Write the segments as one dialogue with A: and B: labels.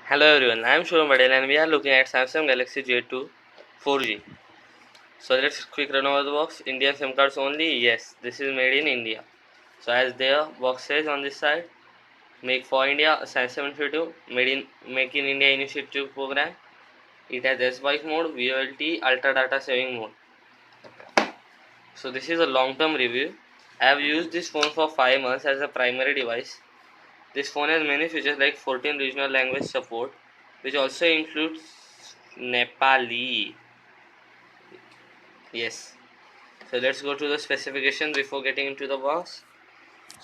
A: Hello everyone, I am Shubham Patel and we are looking at Samsung Galaxy J2 4G. So let's quick run over the box. Indian SIM cards only? Yes, this is made in India. So as their box says on this side, make for India Samsung Initiative, Make in India Initiative program. It has S-Bike mode, VoLTE, Ultra Data Saving mode. So this is a long-term review. I have used this phone for 5 months as a primary device. This phone has many features like 14 regional language support, which also includes Nepali. Yes. So let's go to the specification before getting into the box.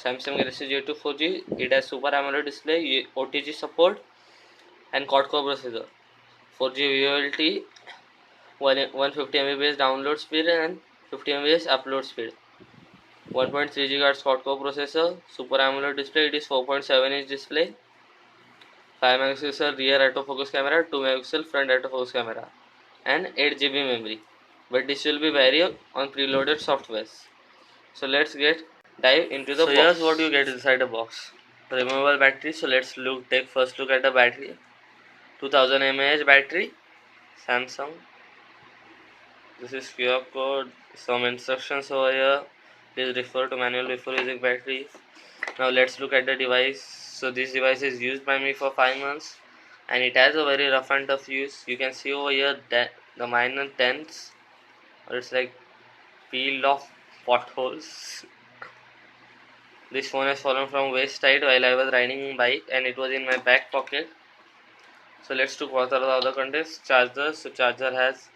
A: Samsung Galaxy J2 4G. It has Super AMOLED display, OTG support, and quad-core processor. 4G VoLTE, 150 Mbps download speed and 50 Mbps upload speed. 1.3 GHz quad-core processor, Super AMOLED display. It is 4.7-inch display. 5 megapixel rear autofocus camera, 2 megapixel front autofocus camera, and 8 GB memory. But this will be vary on preloaded softwares. So let's dive into the box. So here's what you get inside the box. Removable battery. So let's take first look at the battery. 2000 mAh battery. Samsung. This is QR code. Some instructions over here. Please refer to manual before using battery. Now let's look at the device. So this device is used by me for 5 months and it has a very rough and tough use. You can see over here that the minor dents, or it's like peeled off potholes. This phone has fallen from waist height while I was riding bike and it was in my back pocket. So let's look what are the other contents. Charger. So charger has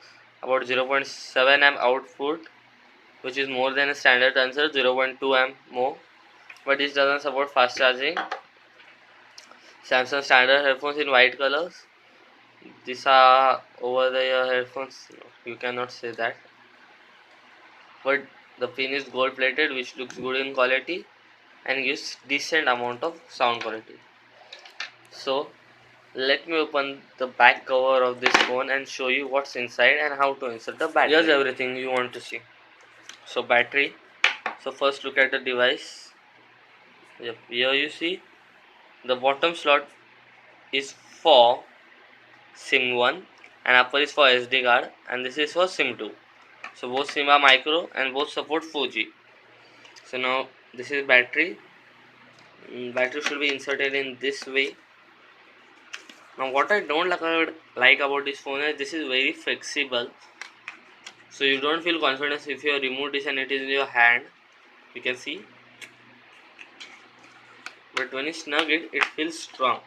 A: about 0.7 amp output, which is more than a standard answer, 0.2 amp more, but this doesn't support fast charging. Samsung standard headphones in white colors. These are over the ear headphones. No, you cannot say that. But the pin is gold plated, which looks good in quality and gives decent amount of sound quality. So let me open the back cover of this phone and show you what's inside and how to insert the battery. Here's everything you want to see. So battery. So first look at the device. Yep, here you see the bottom slot is for SIM 1 and upper is for SD card and this is for SIM 2. So both SIM are micro and both support 4G. So now this is battery. Battery should be inserted in this way. Now what I don't like about this phone is this is very flexible. So you don't feel confidence if you remove this and it is in your hand. You can see. But when you snug it, it feels strong.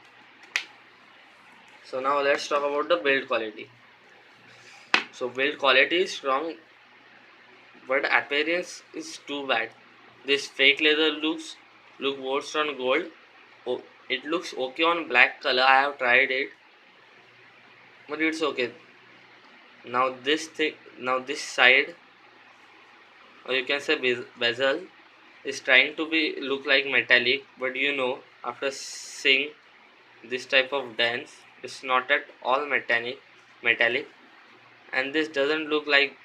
A: So now let's talk about the build quality. So build quality is strong, but appearance is too bad. This fake leather look worse on gold. Oh, it looks okay on black color. I have tried it, but it's okay. Now this side, or you can say bezel, is trying to be look like metallic, but after seeing this type of dents, it's not at all metallic, and this doesn't look like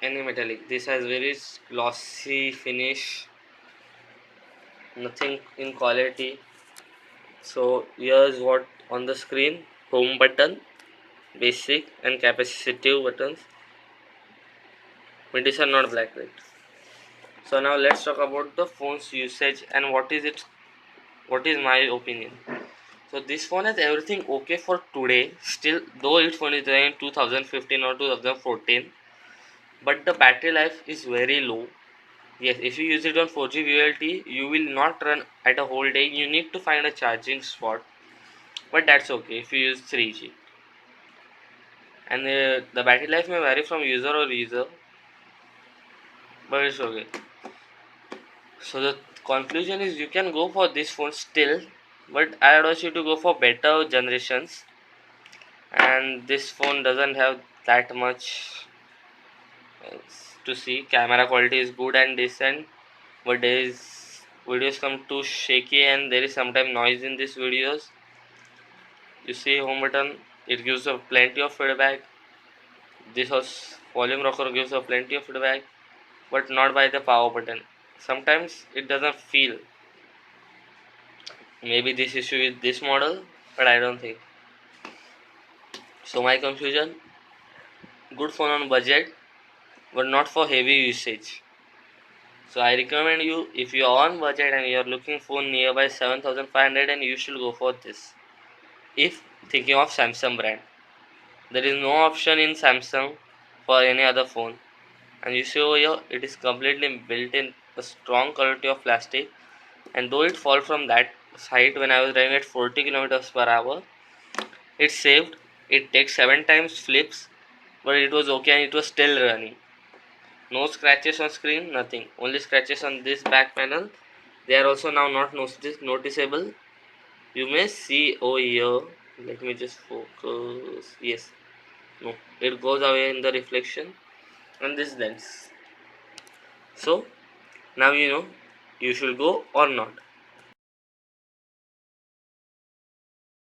A: any metallic. This has very glossy finish, nothing in quality. So here's what on the screen: home button, basic and capacitive buttons, but these are not black, right? So now let's talk about the phone's usage and what is my opinion. So this phone has everything okay for today still, though its phone is designed in 2015 or 2014, but the battery life is very low. Yes, if you use it on 4G VLT, you will not run at a whole day. You need to find a charging spot, but that's okay if you use 3G. And the battery life may vary from user, but it's okay. So the conclusion is you can go for this phone still, but I advise you to go for better generations. And this phone doesn't have that much to see. Camera quality is good and decent, but there is videos come too shaky and there is sometimes noise in these videos. You see home button, it gives a plenty of feedback. This was volume rocker gives a plenty of feedback, but not by the power button. Sometimes it doesn't feel. Maybe this issue with this model, but I don't think. So my conclusion, good phone on budget but not for heavy usage. So I recommend you, if you are on budget and you are looking for nearby 7500, and you should go for this. If thinking of Samsung brand, there is no option in Samsung for any other phone. And you see over here, it is completely built in a strong quality of plastic. And though it fall from that height when I was driving at 40 kilometers per hour, it saved. It takes 7 times flips, but it was okay and it was still running. No scratches on screen, nothing. Only scratches on this back panel. They are also now not noticeable. You may see over here. Let me just focus. Yes. No. It goes away in the reflection on this lens. So now you know you should go or not.